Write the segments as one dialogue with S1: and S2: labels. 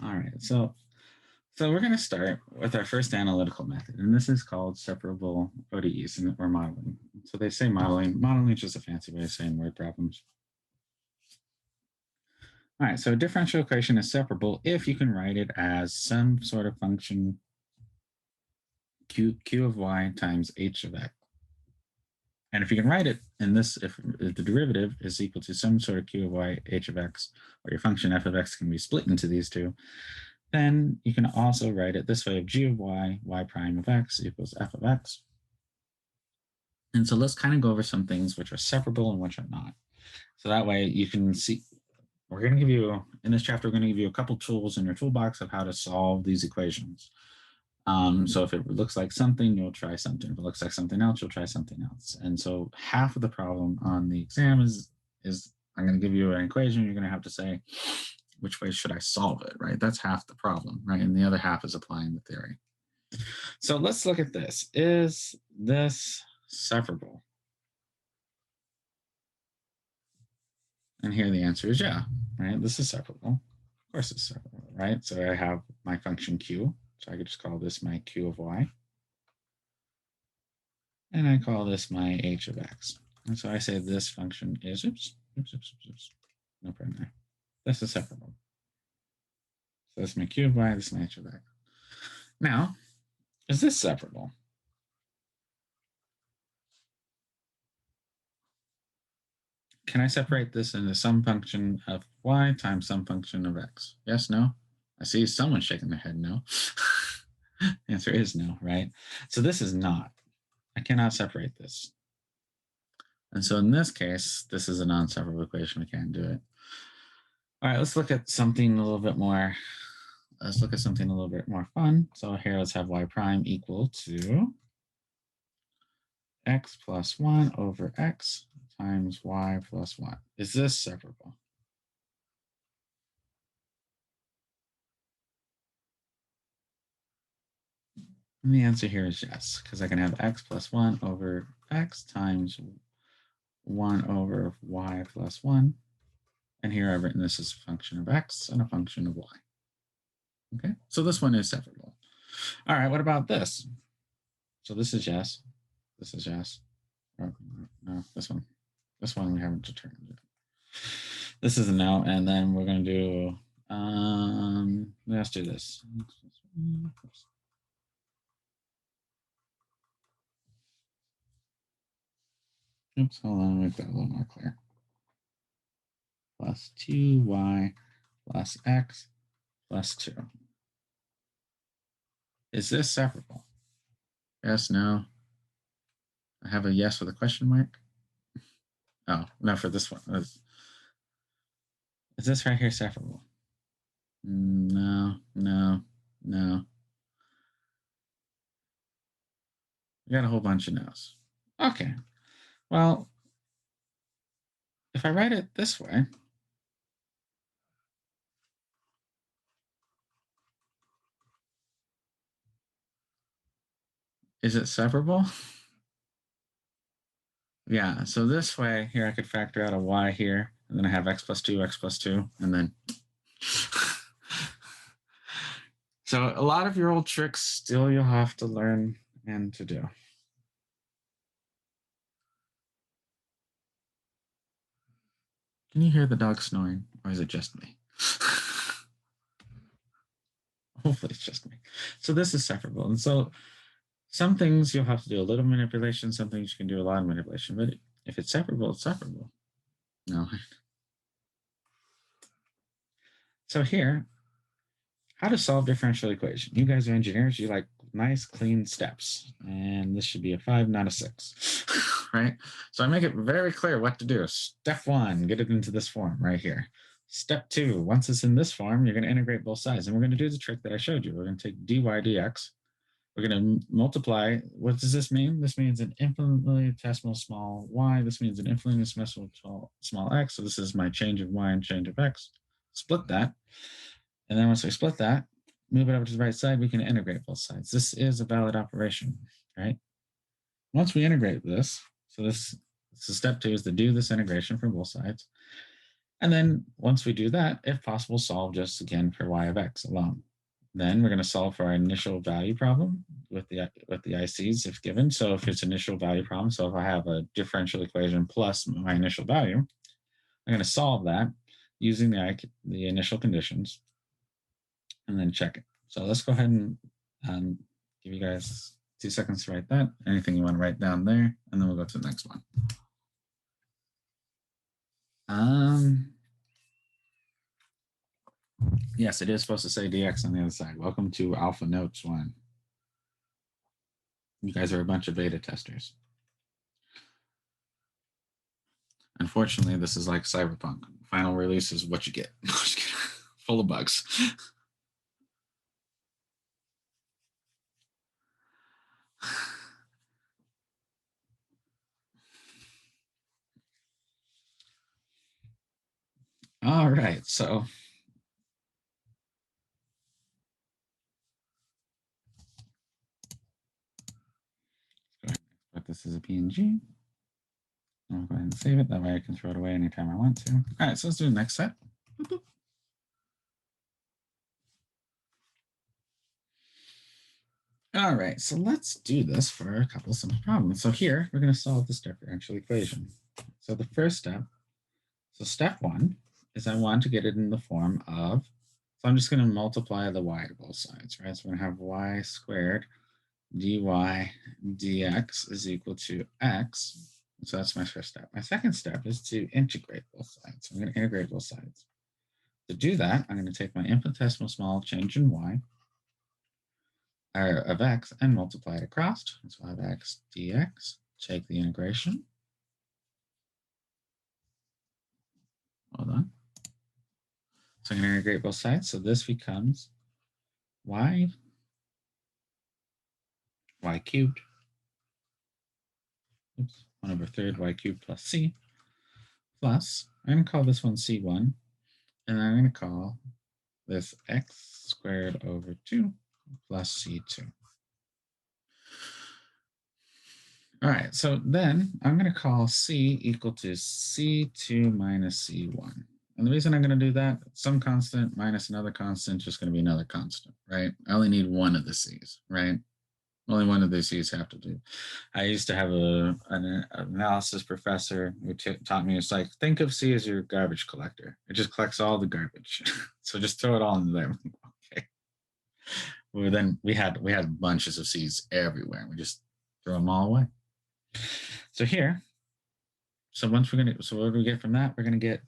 S1: All right, so we're going to start with our first analytical method, and this is called separable ODEs or modeling. So they say modeling. Modeling is just a fancy way of saying word problems. All right, so a differential equation is separable if you can write it as some sort of function q of y times h of x. And if you can write it in this, if the derivative is equal to some sort of q of y, h of x, or your function f of x can be split into these two, then you can also write it this way of g of y, y prime of x equals f of x. And so let's kind of go over some things which are separable and which are not. So that way you can see, we're going to give you, in this chapter, we're going to give you a couple tools in your toolbox of how to solve these equations. So if it looks like something, you'll try something. If it looks like something else, you'll try something else. And so half of the problem on the exam is I'm going to give you an equation. You're going to have to say, which way should I solve it, right? That's half the problem, right? And the other half is applying the theory. So let's look at this. Is this separable? And here the answer is yeah, right? This is separable. Of course it's separable, right? So I have my function q. So I could just call this my q of y. And I call this my h of x. And so I say this function is, no problem there. This is separable. So this is my q of y, this is my h of x. Now, is this separable? Can I separate this into some function of y times some function of x? Yes, no? I see someone shaking their head no. The answer is no, right? So this is not. I cannot separate this. And so in this case, this is a non-separable equation. We can't do it. All right, let's look at something a little bit more. Let's look at something a little bit more fun. So here, let's have y prime equal to x plus 1 over x times y plus 1. Is this separable? And the answer here is yes, because I can have x plus 1 over x times 1 over y plus 1. And here I've written this as a function of x and a function of y. Okay, so this one is separable. All right, what about this? So this is yes. This is yes. Oh, no, this one. This one we haven't determined yet. This is a no, and then we're going to do, let's do this. Oops, hold on, make that a little more clear. Plus 2y plus x plus 2. Is this separable? Yes, no. I have a yes with a question mark. Oh, no, for this one. Is this right here separable? No, no, no. We got a whole bunch of no's. Okay. Well, if I write it this way, is it separable? Yeah, so this way here I could factor out a y here, and then I have x plus 2, and then. So a lot of your old tricks still you'll have to learn and to do. Can you hear the dog snoring, or is it just me? Hopefully it's just me. So this is separable. And so some things you'll have to do a little manipulation, some things you can do a lot of manipulation, but if it's separable, it's separable. No. So here, how to solve differential equation. You guys are engineers, you like nice, clean steps. And this should be a 5, not a 6, right? So I make it very clear what to do. Step 1, get it into this form right here. Step 2, once it's in this form, you're going to integrate both sides. And we're going to do the trick that I showed you. We're going to take dy dx. We're going to multiply. What does this mean? This means an infinitesimal small y. This means an infinitesimal small x. So this is my change of y and change of x. Split that. And then once we split that, move it over to the right side, we can integrate both sides. This is a valid operation, right? Once we integrate this, so step 2 is to do this integration for both sides. And then once we do that, if possible, solve just again for y of x alone. Then we're going to solve for our initial value problem with the ICs if given. So if it's initial value problem, so if I have a differential equation plus my initial value, I'm going to solve that using the initial conditions and then check it. So let's go ahead and give you guys 2 seconds to write that. Anything you want to write down there, and then we'll go to the next one. Yes, it is supposed to say dx on the other side. Welcome to Alpha Notes 1. You guys are a bunch of beta testers. Unfortunately, this is like Cyberpunk. Final release is what you get. Full of bugs. All right, so go ahead and put this as a PNG. I'll go ahead and save it. That way I can throw it away anytime I want to. All right, so let's do the next step. All right, so let's do this for a couple of simple problems. So here, we're going to solve this differential equation. So the first step, so step 1 is I want to get it in the form of, so I'm just going to multiply the y to both sides, right? So we're going to have y squared dy dx is equal to x. So that's my first step. My second step is to integrate both sides. So I'm going to integrate both sides. To do that, I'm going to take my infinitesimal small change in y of x and multiply it across. So I have x dx, take the integration. Hold on. So I'm going to integrate both sides. So this becomes y cubed, 1/3 y cubed plus c, plus, I'm going to call this one c1, and I'm going to call this x squared over 2 plus c2. All right, so then I'm going to call c equal to c2 minus c1. And the reason I'm going to do that, some constant minus another constant, just going to be another constant, right? I only need one of the c's, right? Only one of the c's have to do. I used to have an analysis professor who taught me, it's like, think of c as your garbage collector. It just collects all the garbage. So just throw it all in there. Okay. Well, then we had bunches of c's everywhere. We just throw them all away. So here, so once we're gonna, so what do we get from that? We're gonna get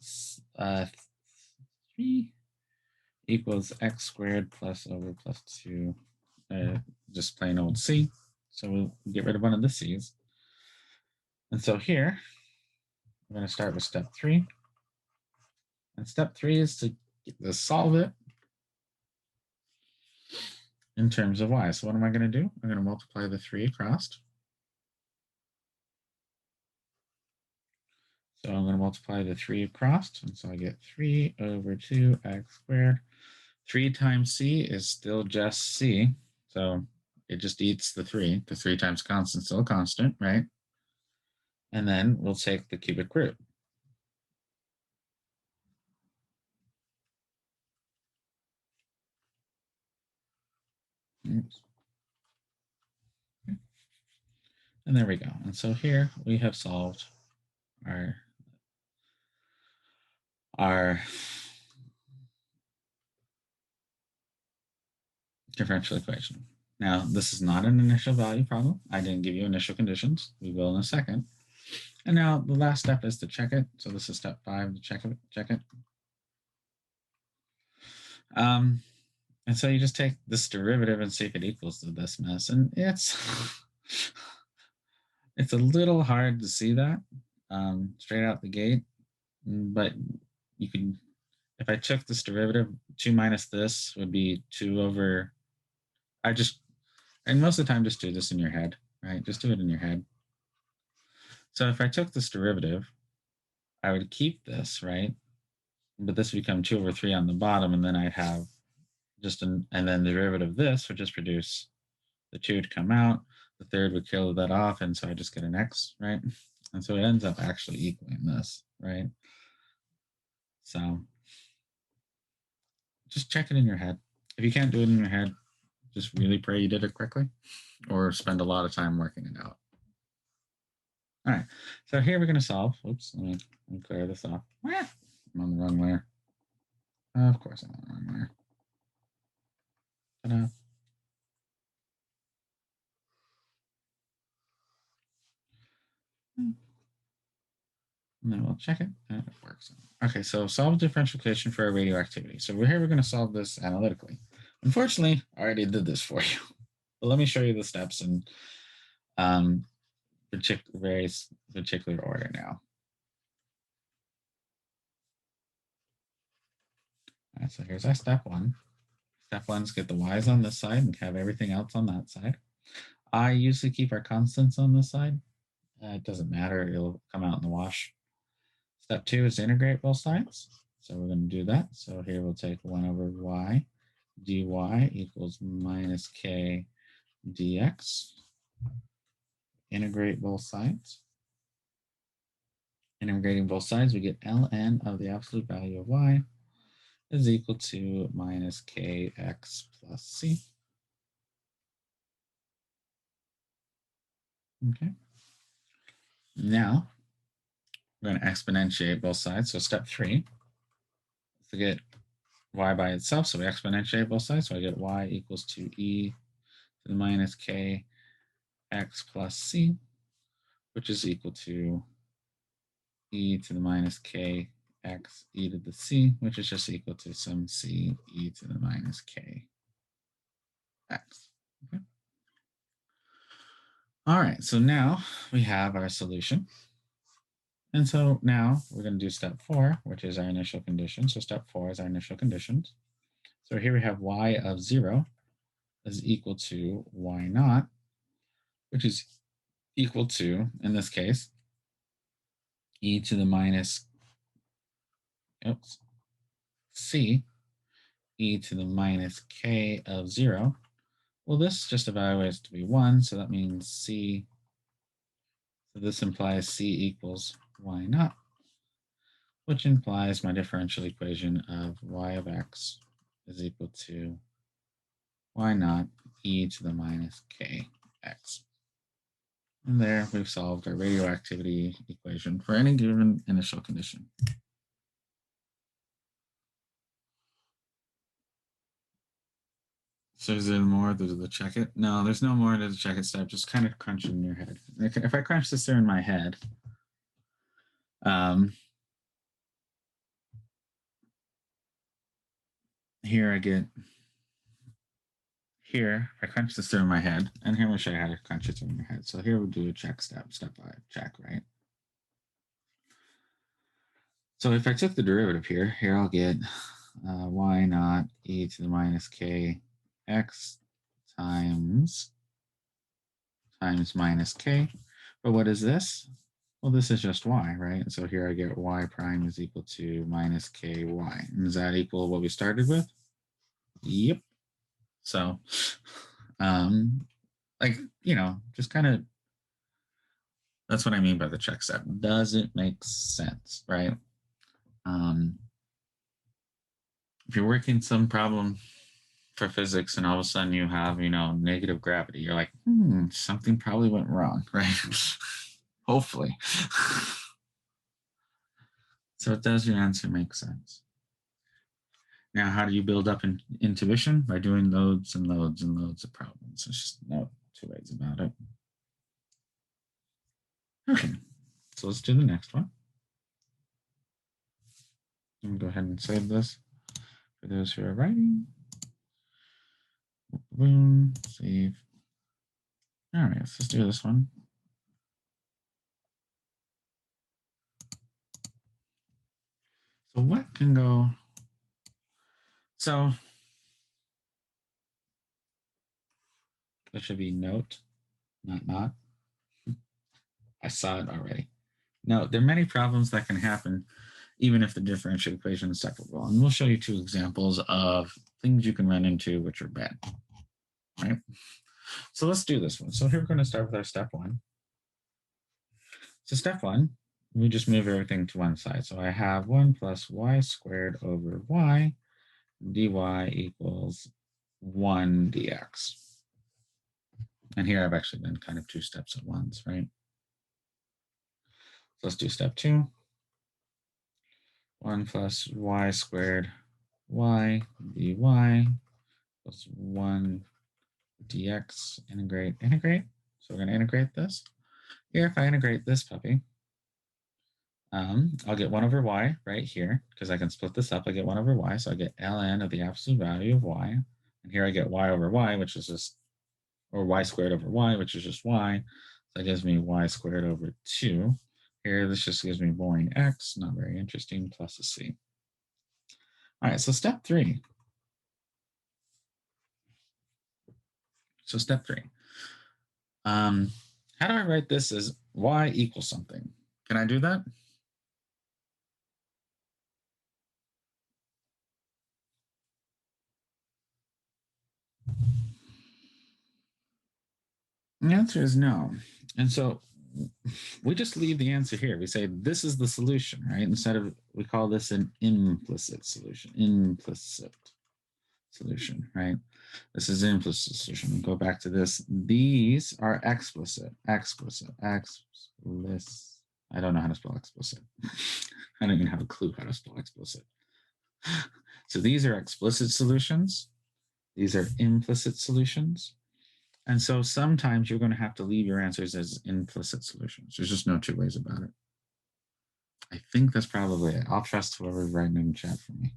S1: 3 equals x squared plus over plus 2, just plain old c. So we'll get rid of one of the c's. And so here, we're gonna start with step 3. And step 3 is to solve it in terms of y. So what am I gonna do? I'm gonna multiply the 3 across. So I'm going to multiply the 3 across, and so I get 3 over 2x squared. 3 times c is still just c, so it just eats the 3. The 3 times constant is still a constant, right? And then we'll take the cubic root. Oops. And there we go. And so here we have solved our differential equation. Now, this is not an initial value problem. I didn't give you initial conditions. We will in a second. And now the last step is to check it. So this is step 5 to check it. And so you just take this derivative and see if it equals to this mess. And it's a little hard to see that straight out the gate. But you can, if I took this derivative, 2 minus this would be 2 over, and most of the time just do this in your head, right? Just do it in your head. So if I took this derivative, I would keep this, right? But this would become 2 over 3 on the bottom, and then I'd have and then the derivative of this would just produce the 2 would come out, the third would kill that off, and so I just get an x, right? And so it ends up actually equaling this, right? So just check it in your head. If you can't do it in your head, just really pray you did it quickly or spend a lot of time working it out. All right, so here we're going to solve. Oops, let me clear this off. I'm on the wrong layer. Of course I'm on the wrong layer. Ta-da. And then we'll check it, and it works. Okay, so solve a differential equation for a radioactivity. So we're going to solve this analytically. Unfortunately, I already did this for you. But let me show you the steps in various particular order now. All right, so here's our step one. Step one is get the y's on this side and have everything else on that side. I usually keep our constants on this side. It doesn't matter, it'll come out in the wash. Step two is integrate both sides. So we're going to do that. So here we'll take 1 over y dy equals minus k dx. Integrate both sides. Integrating both sides, we get ln of the absolute value of y is equal to minus kx plus c. Okay. Now, we're going to exponentiate both sides. So step 3, to get y by itself, so we exponentiate both sides. So I get y equals to e to the minus k x plus c, which is equal to e to the minus k x e to the c, which is just equal to some c e to the minus k x. Okay. All right, so now we have our solution. And so now we're going to do step 4, which is our initial condition. So step 4 is our initial conditions. So here we have y of 0 is equal to y naught, which is equal to, in this case, e to the minus c e to the minus k of 0. Well, this just evaluates to be 1, so that means c. So this implies c equals y naught, which implies my differential equation of y of x is equal to y naught e to the minus kx. And there we've solved our radioactivity equation for any given initial condition. So is there more to the check it? No, there's no more to the check it step. Just kind of crunch it in your head. If I crunch this there in my head, here I get, here I crunch this through in my head, and here we'll show you how to crunch it through in your head. So here we'll do a check step, step 5, check, right? So if I took the derivative here I'll get y naught e to the minus k x times minus k. But what is this? Well, this is just y, right? So here I get y prime is equal to minus ky. And does that equal what we started with? Yep. So, like, you know, just kind of, that's what I mean by the check step. Does it make sense, right? If you're working some problem for physics and all of a sudden you have, you know, negative gravity, you're like, something probably went wrong, right? Hopefully. So does your answer make sense? Now, how do you build up intuition? By doing loads and loads and loads of problems. There's just no two ways about it. Okay, so let's do the next one. I'm going to go ahead and save this for those who are writing. Boom, save. All right, let's do this one. So what can go? So that should be note, not. I saw it already. No, there are many problems that can happen even if the differential equation is separable. And we'll show you 2 examples of things you can run into which are bad, right? So let's do this one. So here we're going to start with our step 1. So step 1, we just move everything to one side. So I have 1 plus y squared over y dy equals 1 dx. And here I've actually done kind of 2 steps at once, right? So let's do step 2. 1 plus y squared y dy plus 1 dx. Integrate. So we're going to integrate this. Here, if I integrate this puppy, I'll get 1 over y right here, because I can split this up. I get 1 over y, so I get ln of the absolute value of y. And here I get y over y, which is just, or y squared over y, which is just y. So that gives me y squared over 2. Here, this just gives me boring x, not very interesting, plus a c. All right, so step 3. How do I write this as y equals something? Can I do that? The answer is no. And so we just leave the answer here. We say this is the solution, right? Instead of, we call this an implicit solution. Right? This is implicit solution. We go back to this. These are explicit. I don't know how to spell explicit. I don't even have a clue how to spell explicit. So these are explicit solutions. These are implicit solutions. And so sometimes you're going to have to leave your answers as implicit solutions. There's just no 2 ways about it. I think that's probably it. I'll trust whoever's writing in the chat for me.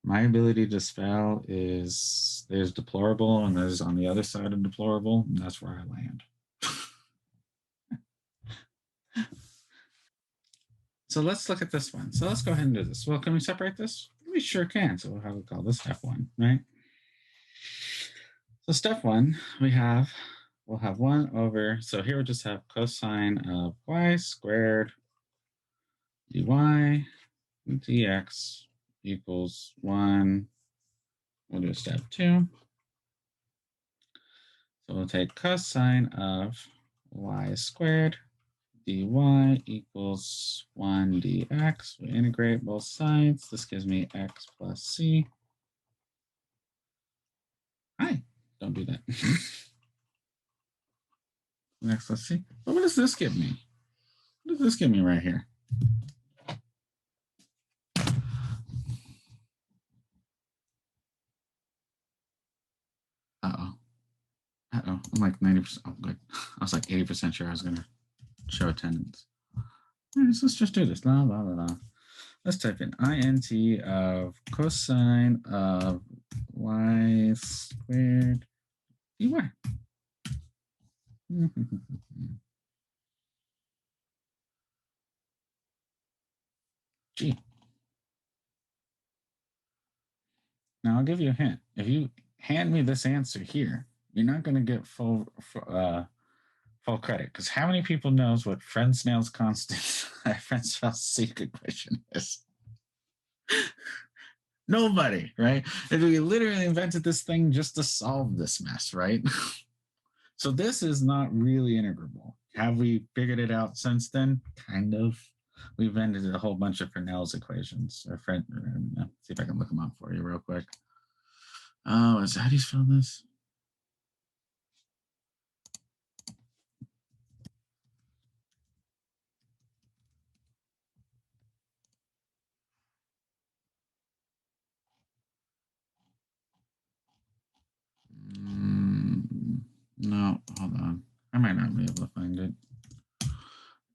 S1: My ability to spell is, there's deplorable and there's on the other side of deplorable, and that's where I land. So let's look at this one. So let's go ahead and do this. Well, can we separate this? We sure can. So we'll have to call this step 1, right? So step 1, we'll have 1 over, so here we'll just have cosine of y squared dy dx equals 1. We'll do step 2. So we'll take cosine of y squared dy equals 1 dx. We integrate both sides. This gives me x plus c. Hi, don't do that. Next, let's see. But what does this give me? What does this give me right here? Uh-oh. I'm like 90%. Oh, good. I was like 80% sure I was going to show attendance. All right, so let's just do this. La, la, la, la. Let's type in int of cosine of y squared dy. Gee. Now I'll give you a hint. If you hand me this answer here, you're not going to get full credit, because how many people knows what Fresnel's constant Fresnel's secret equation is? Nobody, right? If we literally invented this thing just to solve this mess, right? So this is not really integrable. Have we figured it out since then? Kind of. We've invented a whole bunch of Fresnel's equations. See if I can look them up for you real quick. Oh, how do you spell this? No, hold on. I might not be able to find it.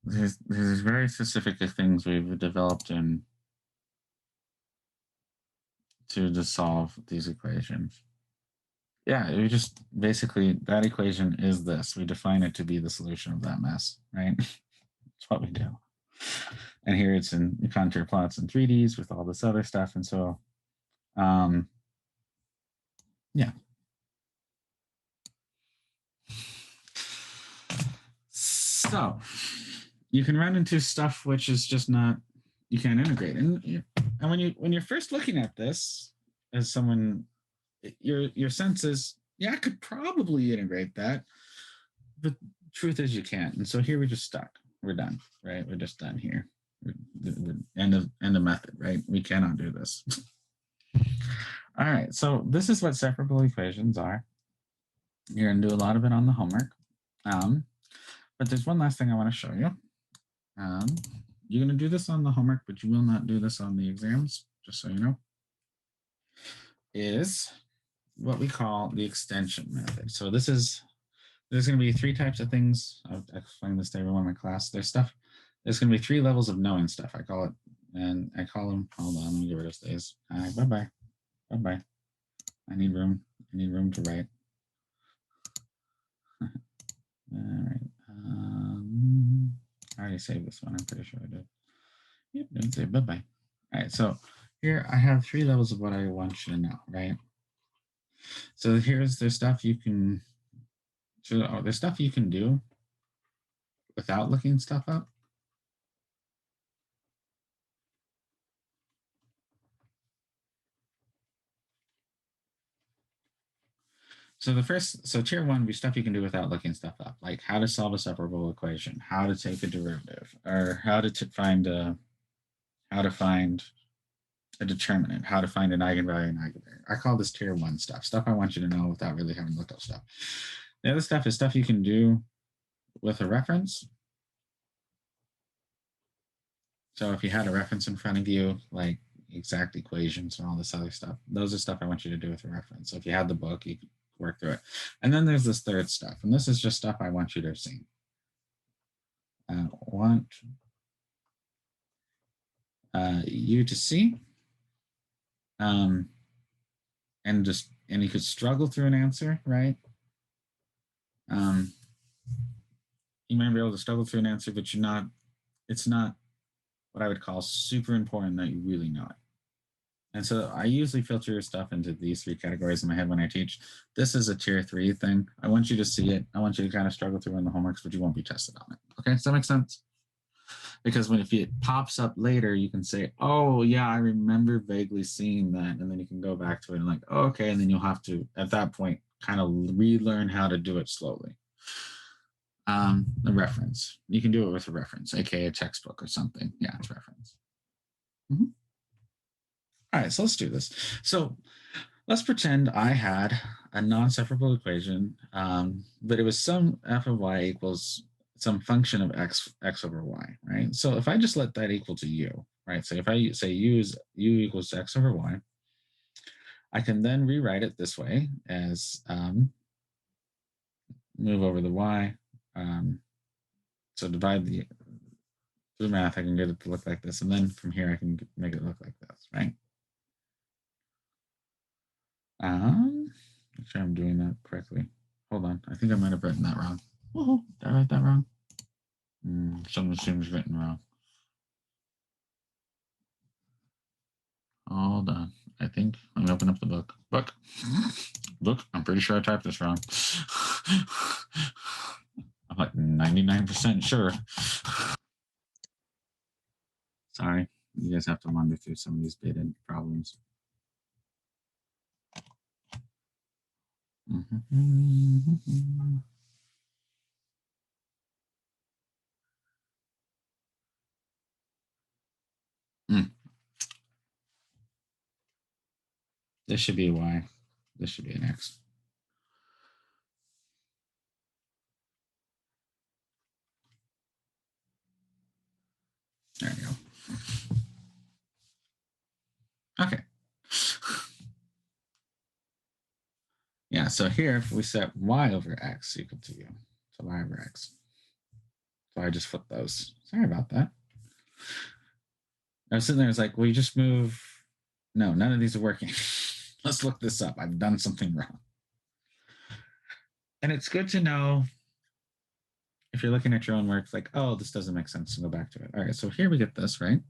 S1: There's very specific things we've developed in to solve these equations. Yeah, we just basically, that equation is this. We define it to be the solution of that mess, right? That's what we do. And here it's in contour plots and 3Ds with all this other stuff. And so, yeah. So you can run into stuff which is just not, you can't integrate. And when you're first looking at this as someone, your sense is, yeah, I could probably integrate that. But truth is you can't. And so here we're just stuck. We're done, right? We're just done here. We're end of method, right? We cannot do this. All right, so this is what separable equations are. You're going to do a lot of it on the homework. But there's one last thing I want to show you. You're going to do this on the homework, but you will not do this on the exams, just so you know, is what we call the extension method. So there's going to be three types of things. I've explained this to everyone in my class. There's going to be three levels of knowing stuff. I call them, hold on, let me get rid of these. Bye-bye. Bye-bye. I need room to write. All right. I already saved this one. I'm pretty sure I did. Yep, don't say bye-bye. All right, so here I have three levels of what I want you to know, right? So here's the stuff you can, the stuff you can do without looking stuff up. So tier one would be stuff you can do without looking stuff up, like how to solve a separable equation, how to take a derivative, or how to find a determinant, how to find an eigenvalue and eigenvariant. I call this tier one stuff I want you to know without really having looked up stuff. The other stuff is stuff you can do with a reference. So if you had a reference in front of you, like exact equations and all this other stuff, those are stuff I want you to do with a reference. So if you had the book, you could work through it. And then there's this third stuff, and this is just stuff I want you to see. I want you to see, and you could struggle through an answer, right? You might be able to struggle through an answer, but it's not what I would call super important that you really know it. And so I usually filter your stuff into these three categories in my head when I teach. This is a tier 3 thing. I want you to see it. I want you to kind of struggle through in the homeworks, but you won't be tested on it. Okay, does that make sense? Because if it pops up later, you can say, oh, yeah, I remember vaguely seeing that. And then you can go back to it and like, oh, okay. And then you'll have to, at that point, kind of relearn how to do it slowly. The reference. You can do it with a reference, aka a textbook or something. Yeah, it's reference. Mm-hmm. All right, so let's do this. So let's pretend I had a non-separable equation, but it was some f of y equals some function of x over y, right? So if I just let that equal to u, right? So if I say u equals x over y, I can then rewrite it this way as move over the y. So divide through math, I can get it to look like this. And then from here, I can make it look like this, right? Make sure I'm doing that correctly. Hold on. I think I might have written that wrong. Whoa, did I write that wrong? Someone seems written wrong. Hold on. I think let me open up the book. Look, I'm pretty sure I typed this wrong. I'm like 99% sure. Sorry. You guys have to wander through some of these beta problems. This should be a y. This should be an x. There you go. Okay. Yeah, so here if we set y over x equal to u, so y over x. So I just flipped those. Sorry about that. I was sitting there, I was like, well, you just move. No, none of these are working. Let's look this up. I've done something wrong. And it's good to know if you're looking at your own work, like, oh, this doesn't make sense, to go back to it. All right, so here we get this, right?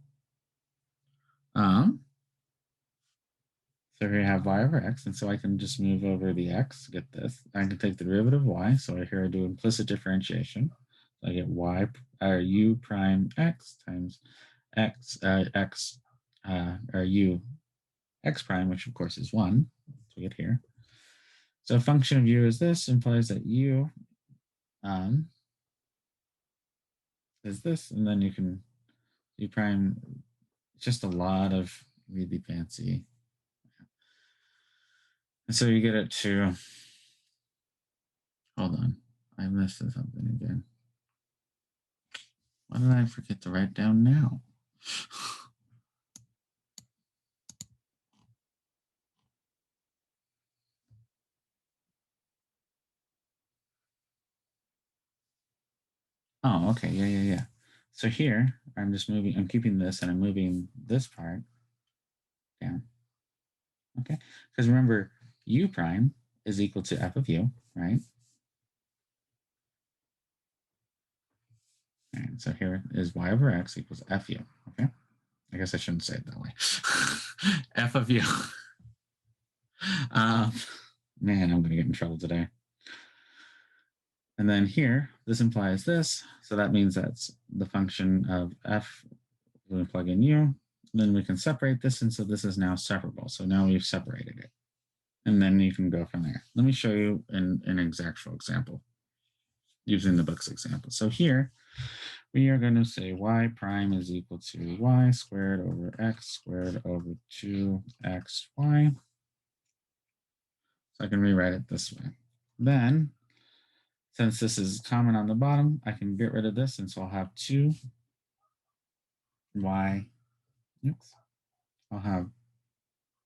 S1: So here I have y over x, and so I can just move over the x, get this. I can take the derivative of y, so here I do implicit differentiation. So I get y, or u prime x times x, or u x prime, which of course is 1. So we get here. So a function of u is this, implies that u is this, and then you can u prime. Just a lot of really fancy. And so you get it to, hold on, I missed something again. Why did I forget to write down now? Oh, okay, yeah. So here, I'm just moving, I'm keeping this and I'm moving this part down. Okay, because remember, u prime is equal to f of u, right? And so here is y over x equals fu, okay? I guess I shouldn't say it that way. F of u. Man, I'm going to get in trouble today. And then here, this implies this. So that means that's the function of f. When we plug in u, then we can separate this. And so this is now separable. So now we've separated it. And then you can go from there. Let me show you an exact example using the book's example. So here, we are going to say y prime is equal to y squared over x squared over 2xy. So I can rewrite it this way. Then, since this is common on the bottom, I can get rid of this, and so I'll have 2y, oops, I'll have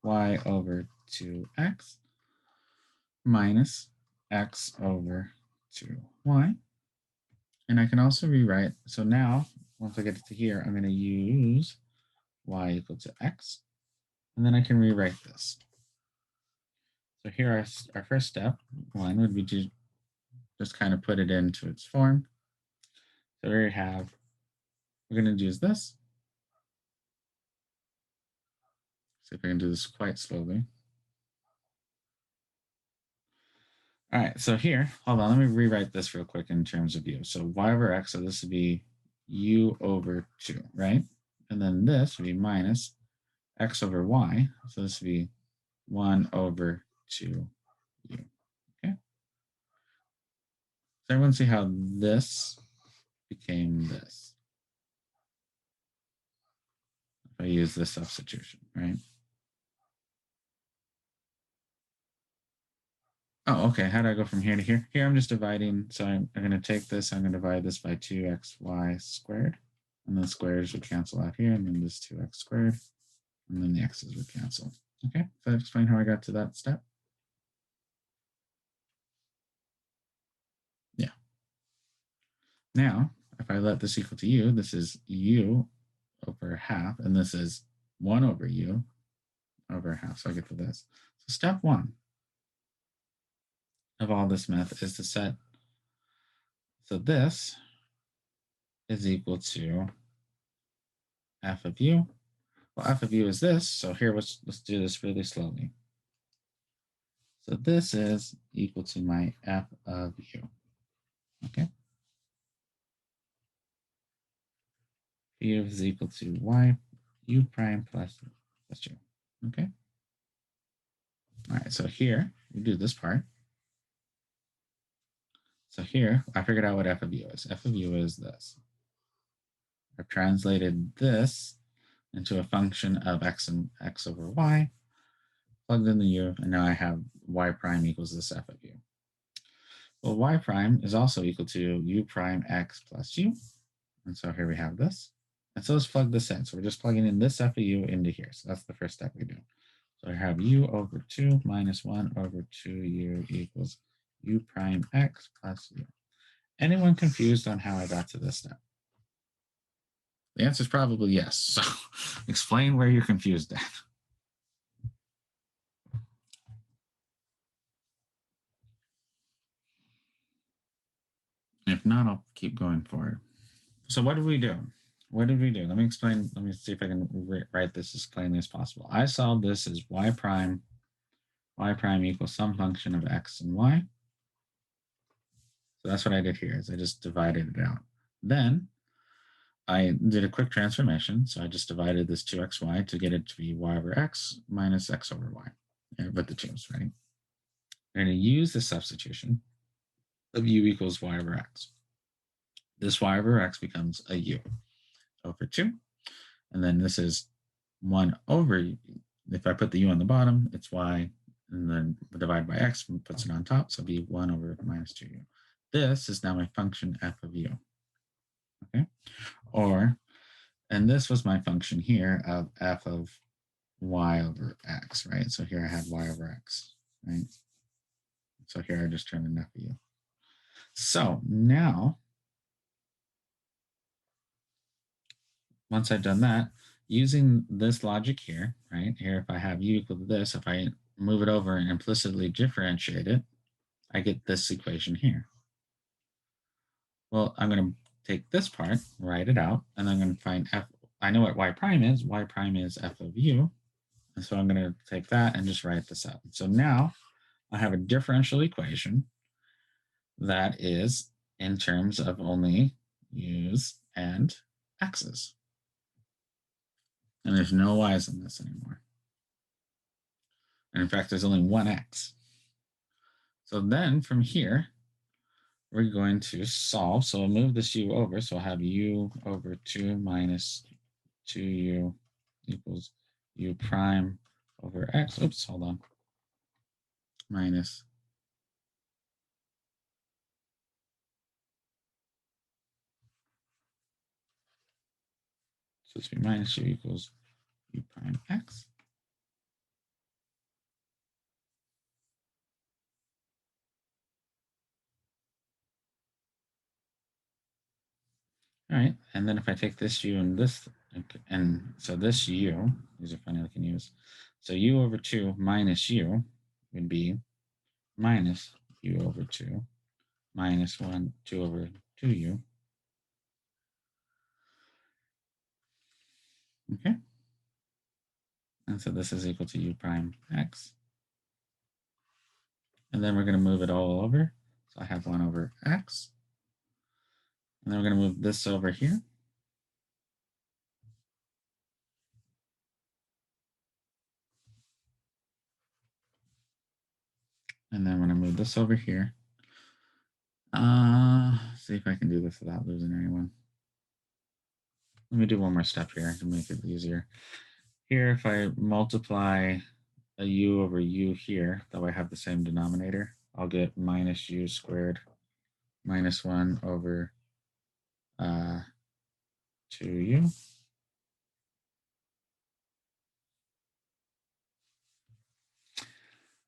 S1: y over 2x minus x over 2y. And I can also rewrite, so now, once I get to here, I'm going to use y equal to x, and then I can rewrite this. So here our first step, one, would be to just kind of put it into its form. So here we have, we're going to use this. See if I can do this quite slowly. All right, so here, hold on, let me rewrite this real quick in terms of u. So y over x, so this would be u over 2, right? And then this would be minus x over y. So this would be 1 over 2u. Okay. So everyone see how this became this? If I use this substitution, right? Oh, okay. How do I go from here to here? Here I'm just dividing. So I'm going to take this, I'm going to divide this by 2xy squared. And then squares would cancel out here, and then this 2x squared. And then the x's would cancel. Okay, so I explain how I got to that step. Yeah. Now, if I let this equal to u, this is u over half, and this is 1 over u over half. So I get to this. So step 1 of all this math is to set, so this is equal to f of u. Well, f of u is this, so here let's do this really slowly. So this is equal to my f of u. Okay. U is equal to y u prime plus u. Okay. All right, so here we do this part. So here I figured out what f of u is. F of u is this. I've translated this into a function of x and x over y, plugged in the u, and now I have y prime equals this f of u. Well, y prime is also equal to u prime x plus u. And so here we have this. And so let's plug this in. So we're just plugging in this f of u into here. So that's the first step we do. So I have u over 2 minus 1 over 2u equals u prime x plus u. Anyone confused on how I got to this step? The answer is probably yes. So explain where you're confused at. If not, I'll keep going forward. So what did we do? What did we do? Let me explain. Let me see if I can write this as plainly as possible. I solved this as y prime equals some function of x and y. So that's what I did here, is I just divided it out. Then I did a quick transformation. So I just divided this 2xy to get it to be y over x minus x over y, with the 2's, right? I'm going to use the substitution of u equals y over x. this y over x becomes a u over 2. And then this is 1 over, if I put the u on the bottom, it's y, and then divide by x and puts it on top, so it'll be 1 over minus 2u. This is now my function f of u. Okay, or, and this was my function here of f of y over x, right? So here I had y over x, right? So here I just turned in f of u. So now, once I've done that, using this logic here, right? Here, if I have u equal to this, if I move it over and implicitly differentiate it, I get this equation here. Well, I'm going to take this part, write it out, and I'm going to find f. I know what y prime is. Y prime is f of u. And so I'm going to take that and just write this out. So now I have a differential equation that is in terms of only u's and x's. And there's no y's in this anymore. And in fact, there's only one x. So then from here, we're going to solve. So I'll move this u over. So I'll have u over 2 minus 2u equals u prime over x. Oops, hold on. Minus. So it's be minus u equals u prime x. All right, and then if I take this u and this, and so this u, these are funny looking u's. So u over 2 minus u would be minus u over 2 minus 2 over 2u. Okay. And so this is equal to u prime x. And then we're going to move it all over. So I have 1 over x. And then we're going to move this over here. And then when I move this over here, see if I can do this without losing anyone. Let me do one more step here to make it easier. Here, if I multiply a u over u here, though I have the same denominator, I'll get minus u squared minus 1 over 2u.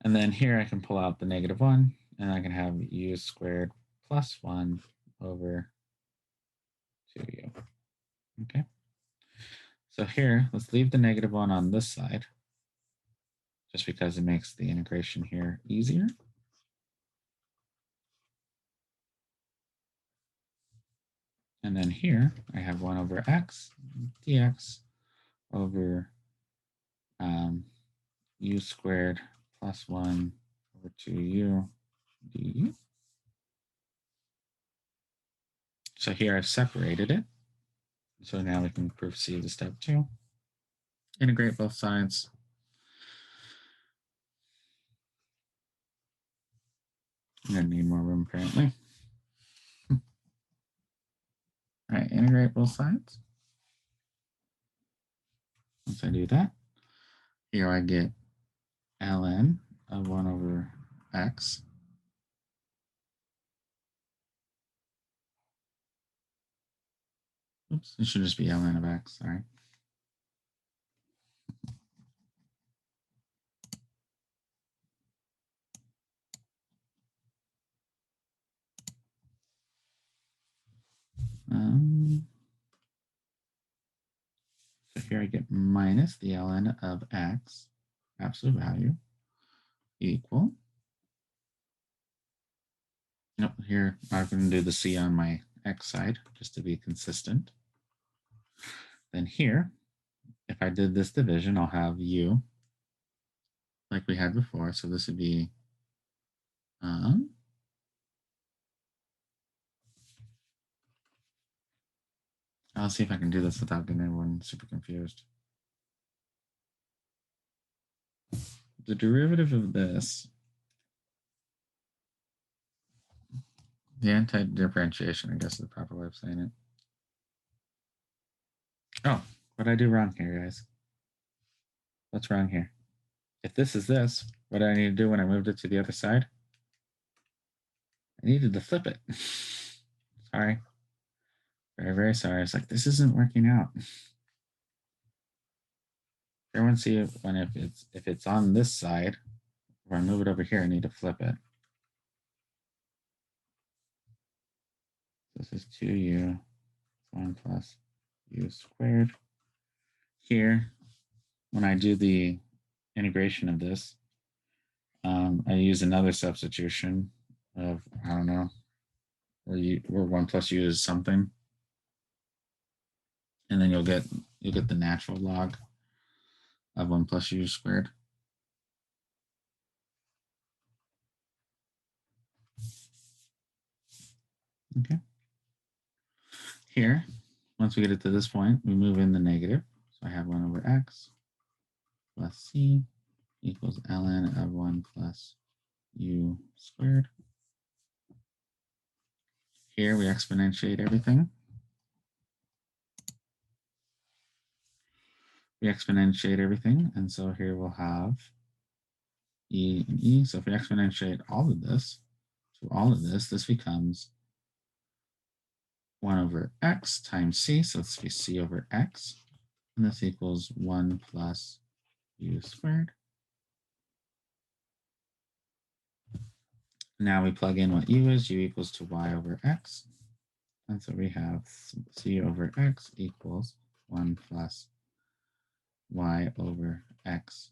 S1: And then here I can pull out the negative 1, and I can have u squared plus 1 over 2u. Okay. So here, let's leave the negative 1 on this side, just because it makes the integration here easier. And then here, I have 1 over x dx over u squared plus 1 over 2u du. So here I've separated it. So now we can proceed to step 2. Integrate both sides. I'm going to need more room apparently. All right, integrate both sides. Once I do that, here I get ln of 1 over x Oops, it should just be ln of x, sorry. So here I get minus the ln of x, absolute value, equal. Nope, here I'm going to do the c on my x side just to be consistent. Then here, if I did this division, I'll have u like we had before. So this would be I'll see if I can do this without getting everyone super confused. The derivative of this The anti-differentiation, I guess is the proper way of saying it. Oh, what did I do wrong here, guys? What's wrong here? If this is this, what did I need to do when I moved it to the other side? I needed to flip it. Sorry. Very, very sorry. It's like, this isn't working out. Everyone see it when if it's on this side, if I move it over here, I need to flip it. This is 2u 1 plus u squared. Here, when I do the integration of this, I use another substitution of, I don't know, where 1 plus u is something. And then you'll get the natural log of 1 plus u squared. Okay. Here, once we get it to this point, we move in the negative. So I have 1 over x plus c equals ln of 1 plus u squared. Here we exponentiate everything. And so here we'll have e and e. So if we exponentiate all of this to all of this, this becomes 1 over x times c. So let's be c over x. And this equals 1 plus u squared. Now we plug in what u is. U equals to y over x. And so we have c over x equals 1 plus y over x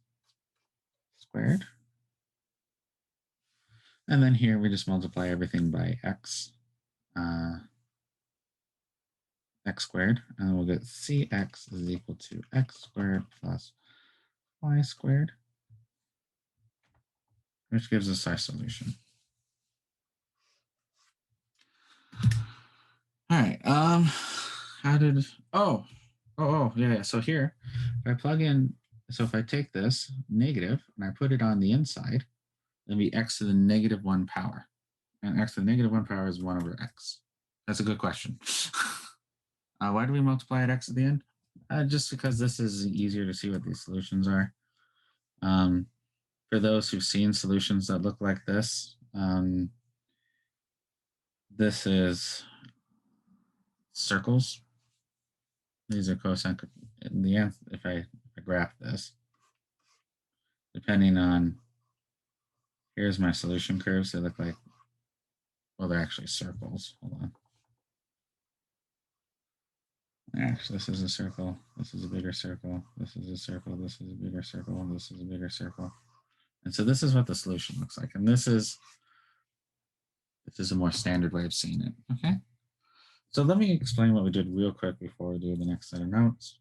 S1: squared. And then here we just multiply everything by x squared, and we'll get cx is equal to x squared plus y squared, which gives us our solution. All right. How did? Oh, yeah. So here, if I plug in, so if I take this negative and I put it on the inside, it'll be x to the negative 1 power, and x to the negative 1 power is 1 over x. That's a good question. Why do we multiply at x at the end? Just because this is easier to see what these solutions are. For those who've seen solutions that look like this, this is circles. These are cosine. In the end, if I graph this, depending on, here's my solution curves. They look like, well, they're actually circles. Hold on. Actually, this is a circle. This is a bigger circle. This is a circle. This is a bigger circle. This is a bigger circle. And so this is what the solution looks like. And this is a more standard way of seeing it. Okay. So let me explain what we did real quick before we do the next set of notes.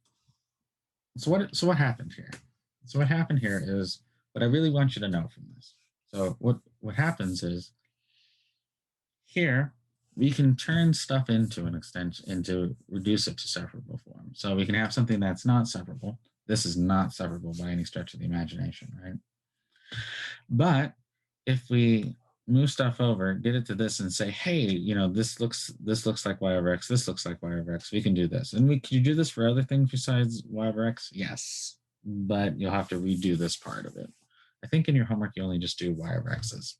S1: So what happened here? So what happened here is what I really want you to know from this. So what happens is here we can turn stuff into an extension, reduce it to separable form. So we can have something that's not separable. This is not separable by any stretch of the imagination, right? But if we move stuff over, get it to this and say, hey, you know, this looks like y over x, this looks like y over x, we can do this. And can you do this for other things besides y over x? Yes, but you'll have to redo this part of it. I think in your homework, you only just do y over x's.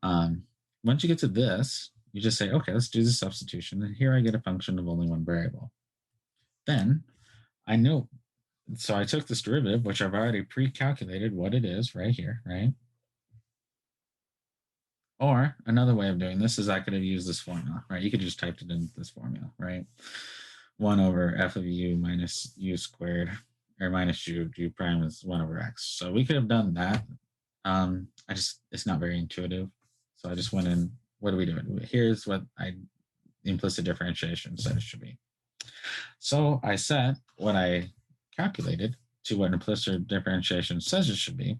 S1: Once you get to this, you just say, okay, let's do the substitution. And here I get a function of only one variable. Then I know, so I took this derivative, which I've already pre-calculated what it is right here, right? Or another way of doing this is I could have used this formula, right? You could just typed it in this formula, right? 1 over f of u minus u squared, or minus u prime is 1 over x. So we could have done that. It's not very intuitive. So I just went in, what do we do? Here's what the implicit differentiation said it should be. So I set what I calculated to what implicit differentiation says it should be.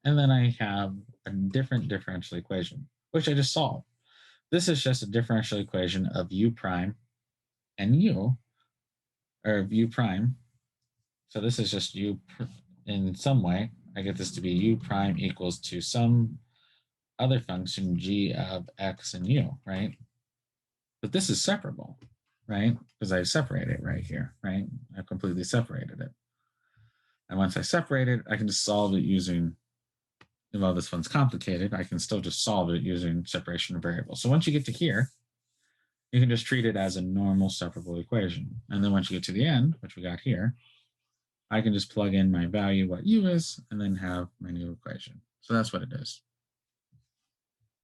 S1: And then I have a different differential equation, which I just solved. This is just a differential equation of u prime and u, or of u prime. So this is just u, in some way, I get this to be u prime equals to some other function g of x and u, right? But this is separable, right? Because I separate it right here, right? I've completely separated it. And once I separate it, I can just solve it using, well, this one's complicated, I can still just solve it using separation of variables. So once you get to here, you can just treat it as a normal separable equation. And then once you get to the end, which we got here, I can just plug in my value, what u is, and then have my new equation. So that's what it is.